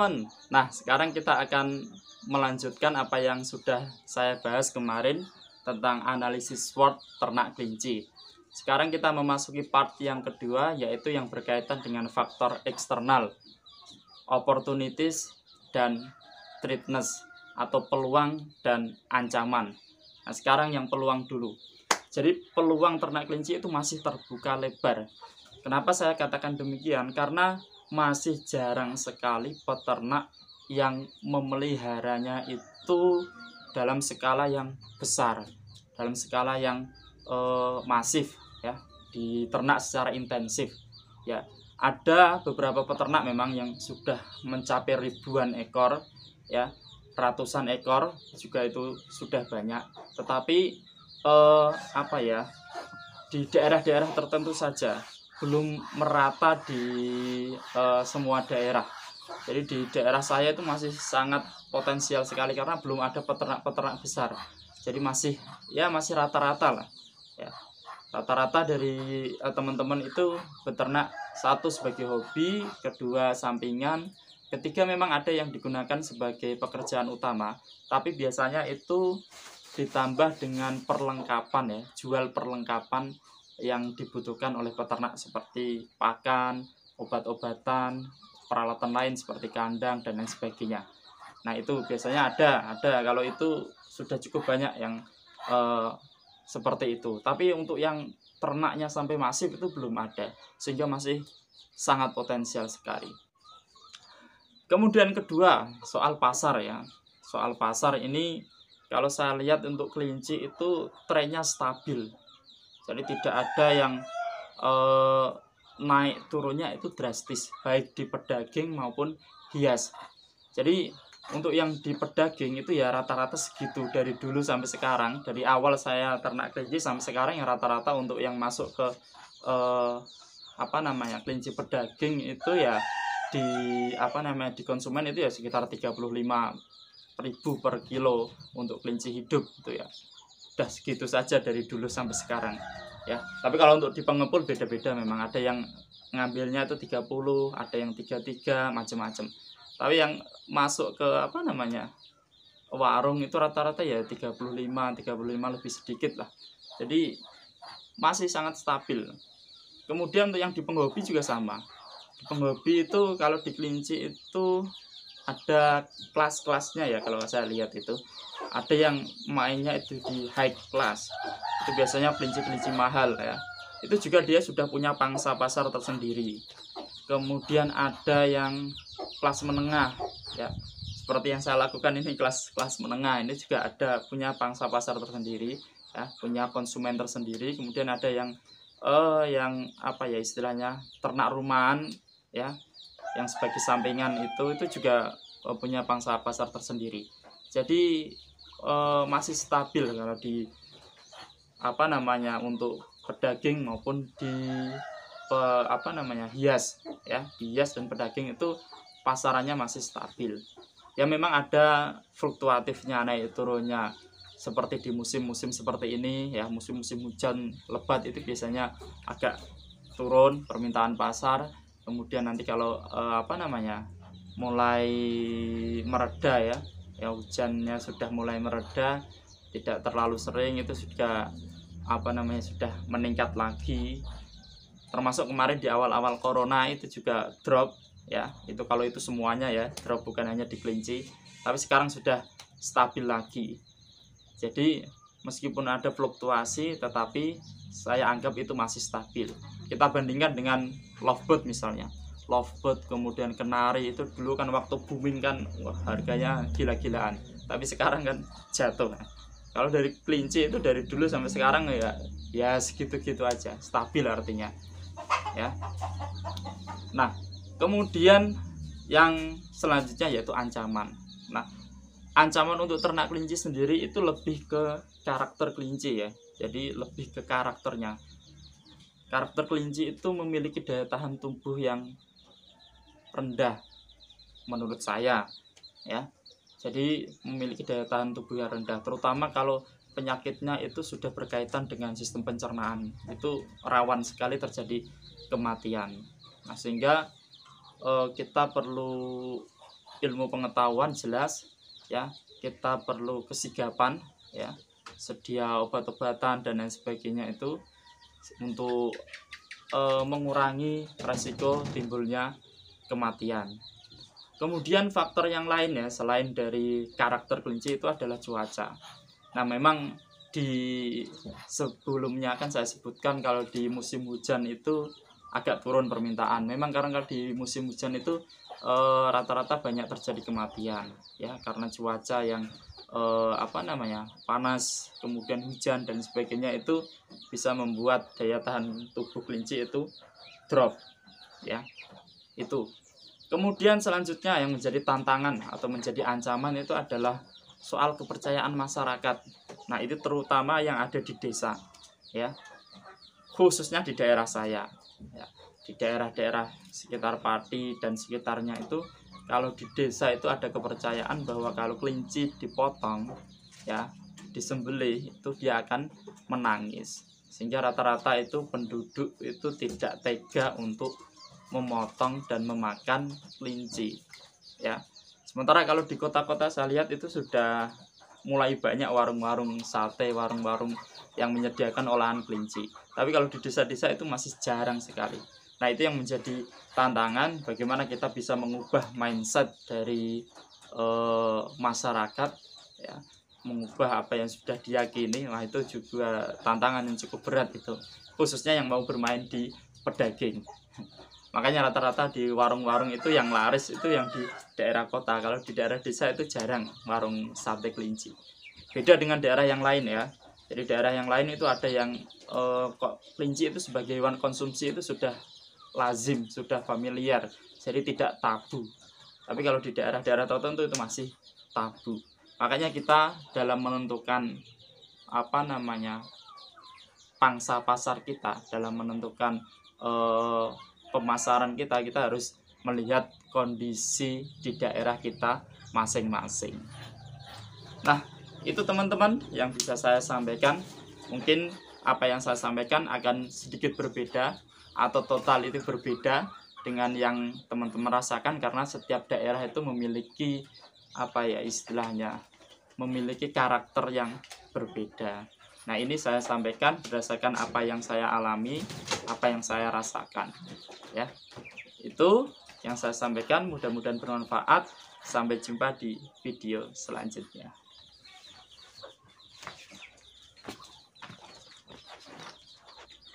teman-teman. Nah, sekarang kita akan melanjutkan apa yang sudah saya bahas kemarin tentang analisis SWOT ternak kelinci. Sekarang kita memasuki part yang kedua, yaitu yang berkaitan dengan faktor eksternal, opportunities dan threatness atau peluang dan ancaman. Nah, sekarang yang peluang dulu. Jadi peluang ternak kelinci itu masih terbuka lebar. Kenapa saya katakan demikian? Karena masih jarang sekali peternak yang memeliharanya itu dalam skala yang besar, dalam skala yang masif, ya, diternak secara intensif. Ya, ada beberapa peternak memang yang sudah mencapai ribuan ekor, ya, ratusan ekor juga itu sudah banyak. Tetapi di daerah-daerah tertentu saja, belum merata di semua daerah. Jadi di daerah saya itu masih sangat potensial sekali karena belum ada peternak-peternak besar. Jadi masih rata-rata lah. Ya. Rata-rata dari teman-teman itu beternak, satu sebagai hobi, kedua sampingan, ketiga memang ada yang digunakan sebagai pekerjaan utama, tapi biasanya itu ditambah dengan perlengkapan, ya, jual perlengkapan yang dibutuhkan oleh peternak seperti pakan, obat-obatan, peralatan lain seperti kandang dan lain sebagainya. Nah, itu biasanya ada kalau itu sudah cukup banyak yang seperti itu. Tapi untuk yang ternaknya sampai masif itu belum ada, sehingga masih sangat potensial sekali. Kemudian kedua, soal pasar, ya. Soal pasar ini kalau saya lihat untuk kelinci itu trennya stabil. Jadi tidak ada yang naik turunnya itu drastis, baik di pedaging maupun hias. Jadi untuk yang di pedaging itu ya rata-rata segitu dari dulu sampai sekarang. Dari awal saya ternak kelinci sampai sekarang yang rata-rata untuk yang masuk ke kelinci pedaging itu ya di konsumen itu ya sekitar 35.000 per kilo untuk kelinci hidup gitu ya. Udah segitu saja dari dulu sampai sekarang, ya. Tapi kalau untuk di pengepul beda-beda, memang ada yang ngambilnya itu 30, ada yang 33, macam-macam. Tapi yang masuk ke warung itu rata-rata ya 35 lebih sedikit lah. Jadi masih sangat stabil. Kemudian untuk yang di penghobi juga sama. Di penghobi itu kalau di kelinci itu ada kelas-kelasnya, ya. Kalau saya lihat itu ada yang mainnya itu di high class, itu biasanya kelinci-kelinci mahal, ya. Itu juga dia sudah punya pangsa pasar tersendiri. Kemudian ada yang kelas menengah, ya, seperti yang saya lakukan ini, kelas menengah ini juga ada punya pangsa pasar tersendiri, ya, punya konsumen tersendiri. Kemudian ada yang istilahnya ternak rumahan, ya, yang sebagai sampingan itu juga punya pangsa pasar tersendiri. Jadi masih stabil kalau di untuk pedaging maupun di hias, ya. Di hias dan pedaging itu pasarannya masih stabil. Ya memang ada fluktuatifnya, naik turunnya, seperti di musim-musim seperti ini, ya, musim-musim hujan lebat itu biasanya agak turun permintaan pasar. Kemudian nanti kalau mulai mereda, ya hujannya sudah mulai mereda, tidak terlalu sering, itu sudah sudah meningkat lagi. Termasuk kemarin di awal-awal corona itu juga drop, ya. Itu kalau itu semuanya, ya, drop, bukan hanya di kelinci, tapi sekarang sudah stabil lagi. Jadi meskipun ada fluktuasi, tetapi saya anggap itu masih stabil. Kita bandingkan dengan lovebird misalnya. Lovebird kemudian kenari itu dulu kan waktu booming kan, harganya gila-gilaan. Tapi sekarang kan jatuh. Kalau dari kelinci itu dari dulu sampai sekarang ya segitu-gitu aja, stabil artinya, ya. Nah, kemudian yang selanjutnya yaitu ancaman. Nah, ancaman untuk ternak kelinci sendiri itu lebih ke karakter kelinci, ya. Jadi lebih ke karakternya. Karakter kelinci itu memiliki daya tahan tubuh yang rendah menurut saya, ya. Jadi memiliki daya tahan tubuh yang rendah, terutama kalau penyakitnya itu sudah berkaitan dengan sistem pencernaan, itu rawan sekali terjadi kematian. Nah, sehingga kita perlu ilmu pengetahuan jelas ya, kita perlu kesigapan ya, sedia obat-obatan dan lain sebagainya itu untuk mengurangi resiko timbulnya kematian. Kemudian faktor yang lain ya selain dari karakter kelinci itu adalah cuaca. Nah memang di sebelumnya kan saya sebutkan kalau di musim hujan itu agak turun permintaan. Memang karena di musim hujan itu rata-rata banyak terjadi kematian ya, karena cuaca yang panas, kemudian hujan dan sebagainya, itu bisa membuat daya tahan tubuh kelinci itu drop ya. Itu kemudian selanjutnya yang menjadi tantangan atau menjadi ancaman itu adalah soal kepercayaan masyarakat. Nah itu terutama yang ada di desa ya, khususnya di daerah saya ya. Di daerah-daerah sekitar Pati dan sekitarnya itu, kalau di desa itu ada kepercayaan bahwa kalau kelinci dipotong ya, disembelih, itu dia akan menangis, sehingga rata-rata itu penduduk itu tidak tega untuk memotong dan memakan kelinci ya. Sementara kalau di kota-kota saya lihat itu sudah mulai banyak warung-warung sate, warung-warung yang menyediakan olahan kelinci. Tapi kalau di desa-desa itu masih jarang sekali. Nah itu yang menjadi tantangan, bagaimana kita bisa mengubah mindset dari masyarakat ya, mengubah apa yang sudah diyakini. Nah itu juga tantangan yang cukup berat itu, khususnya yang mau bermain di pedaging. Makanya rata-rata di warung-warung itu yang laris itu yang di daerah kota. Kalau di daerah desa itu jarang warung sate kelinci. Beda dengan daerah yang lain ya. Jadi daerah yang lain itu ada yang kok kelinci itu sebagai hewan konsumsi itu sudah lazim, sudah familiar, jadi tidak tabu. Tapi kalau di daerah-daerah tertentu itu masih tabu. Makanya kita dalam menentukan pangsa pasar kita, dalam menentukan pemasaran kita harus melihat kondisi di daerah kita masing-masing. Nah itu teman-teman yang bisa saya sampaikan. Mungkin apa yang saya sampaikan akan sedikit berbeda atau total itu berbeda dengan yang teman-teman rasakan, karena setiap daerah itu memiliki istilahnya memiliki karakter yang berbeda. Nah ini saya sampaikan berdasarkan apa yang saya alami, apa yang saya rasakan ya. Itu yang saya sampaikan, mudah-mudahan bermanfaat. Sampai jumpa di video selanjutnya.